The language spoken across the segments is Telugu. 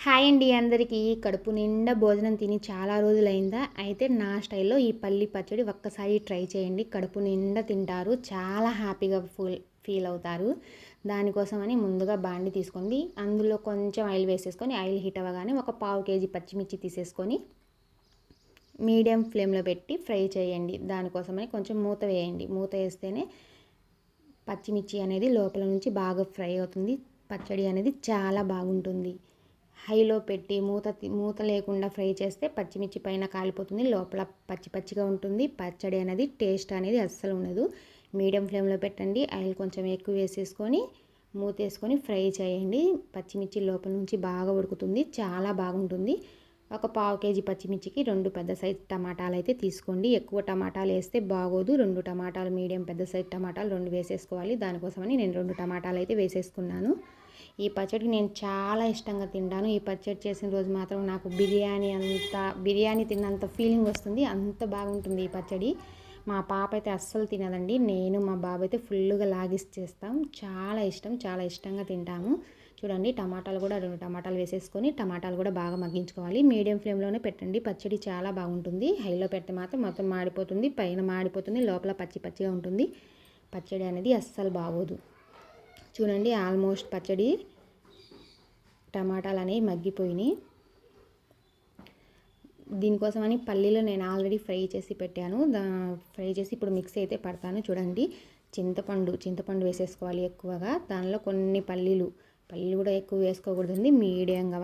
హాయ్ అండి అందరికీ. కడుపు నిండా భోజనం తిని చాలా రోజులైందా? అయితే నా స్టైల్‌లో ఈ పల్లి పచ్చడి ఒక్కసారి ట్రై చేయండి. కడుపు నిండా తింటారు. చాలా హ్యాపీగా ఫీల్ అవుతారు. దానికోసమని ముందుగా బాండి తీసుకోండి. అందులో కొంచెం ఆయిల్ వేసేసుకొని ఆయిల్ హీట్ అవ్వగానే ఒక పావు కేజీ పచ్చిమిర్చి తీసేసుకొని మీడియం ఫ్లేమ్‌లో పెట్టి ఫ్రై చేయండి. దానికోసమని కొంచెం మూత వేయండి. మూత వేస్తేనే పచ్చిమిర్చి అనేది లోపల నుంచి బాగా ఫ్రై అవుతుంది. పచ్చడి అనేది చాలా బాగుంటుంది. హైలో పెట్టి మూత లేకుండా ఫ్రై చేస్తే పచ్చిమిర్చి పైన కాలిపోతుంది, లోపల పచ్చి పచ్చిగా ఉంటుంది. పచ్చడి అనేది టేస్ట్ అనేది అస్సలు ఉండదు. మీడియం ఫ్లేమ్లో పెట్టండి. ఆయిల్ కొంచెం ఎక్కువ వేసేసుకొని మూతేసుకొని ఫ్రై చేయండి. పచ్చిమిర్చి లోపల నుంచి బాగా ఉడుకుతుంది, చాలా బాగుంటుంది. ఒక పావు కేజీ పచ్చిమిర్చికి 2 పెద్ద సైజు టమాటాలు అయితే తీసుకోండి. ఎక్కువ టమాటాలు వేస్తే బాగోదు. 2 టమాటాలు మీడియం పెద్ద సైజు టమాటాలు 2 వేసేసుకోవాలి. దానికోసమని నేను 2 టమాటాలు అయితే వేసేసుకున్నాను. ఈ పచ్చడి నేను చాలా ఇష్టంగా తింటాను. ఈ పచ్చడి చేసిన రోజు మాత్రం నాకు బిర్యానీ తిన్నంత ఫీలింగ్ వస్తుంది. అంత బాగుంటుంది ఈ పచ్చడి. మా పాప అయితే అస్సలు తినదండి. నేను మా బాబు అయితే ఫుల్గా లాగిచ్చేస్తాం. చాలా ఇష్టం, చాలా ఇష్టంగా తింటాము. చూడండి, టమాటాలు కూడా 2 టమాటాలు వేసేసుకొని టమాటాలు కూడా బాగా మగ్గించుకోవాలి. మీడియం ఫ్లేమ్లోనే పెట్టండి. పచ్చడి చాలా బాగుంటుంది. హైలో పెడితే మాత్రం మొత్తం మాడిపోతుంది, పైన మాడిపోతుంది, లోపల పచ్చి పచ్చిగా ఉంటుంది. పచ్చడి అనేది అస్సలు బాగోదు. చూడండి, ఆల్మోస్ట్ పచ్చడి టమాటాలు అనేవి మగ్గిపోయినాయి. దీనికోసమని పల్లీలు నేను ఆల్రెడీ ఫ్రై చేసి పెట్టాను. ఫ్రై చేసి ఇప్పుడు మిక్సీ అయితే పడతాను. చూడండి, చింతపండు వేసేసుకోవాలి ఎక్కువగా. దానిలో కొన్ని పల్లీలు కూడా ఎక్కువ వేసుకోకూడదండి. మీడియంగా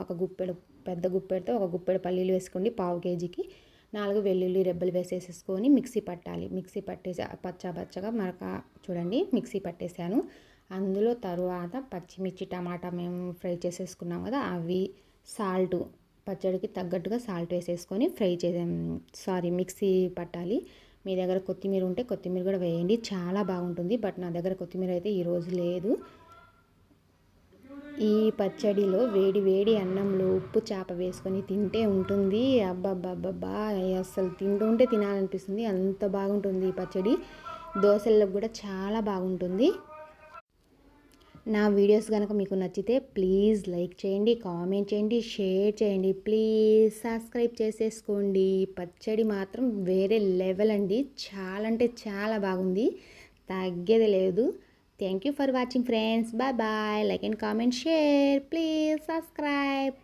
పెద్ద గుప్పెడితో ఒక గుప్పెడు పల్లీలు వేసుకోండి. పావు కేజీకి 4 వెల్లుల్లి రెబ్బలు వేసేసుకొని మిక్సీ పట్టాలి. మిక్సీ పట్టేసి పచ్చగా చూడండి, మిక్సీ పట్టేశాను. అందులో తరువాత పచ్చిమిర్చి టమాటా మేము ఫ్రై చేసేసుకున్నాం కదా, అవి సాల్ట్ పచ్చడికి తగ్గట్టుగా సాల్ట్ వేసేసుకొని మిక్సీ పట్టాలి. మీ దగ్గర కొత్తిమీర ఉంటే కొత్తిమీర కూడా వేయండి, చాలా బాగుంటుంది. బట్ నా దగ్గర కొత్తిమీర అయితే ఈరోజు లేదు. ఈ పచ్చడిలో వేడి వేడి అన్నంలో ఉప్పు చేప వేసుకొని తింటే ఉంటుంది. అబ్బబ్బబ్బబ్బా, అసలు తింటుంటే తినాలనిపిస్తుంది. అంత బాగుంటుంది ఈ పచ్చడి. దోశలకు కూడా చాలా బాగుంటుంది. నా వీడియోస్ కనుక మీకు నచ్చితే ప్లీజ్ లైక్ చేయండి, కామెంట్ చేయండి, షేర్ చేయండి. ప్లీజ్ సబ్స్క్రైబ్ చేసేసుకోండి. పచ్చడి మాత్రం వేరే లెవెల్ అండి. చాలా అంటే చాలా బాగుంది, తగ్గేది లేదు. Thank you for watching friends. Bye bye. Like and comment, share. Please subscribe.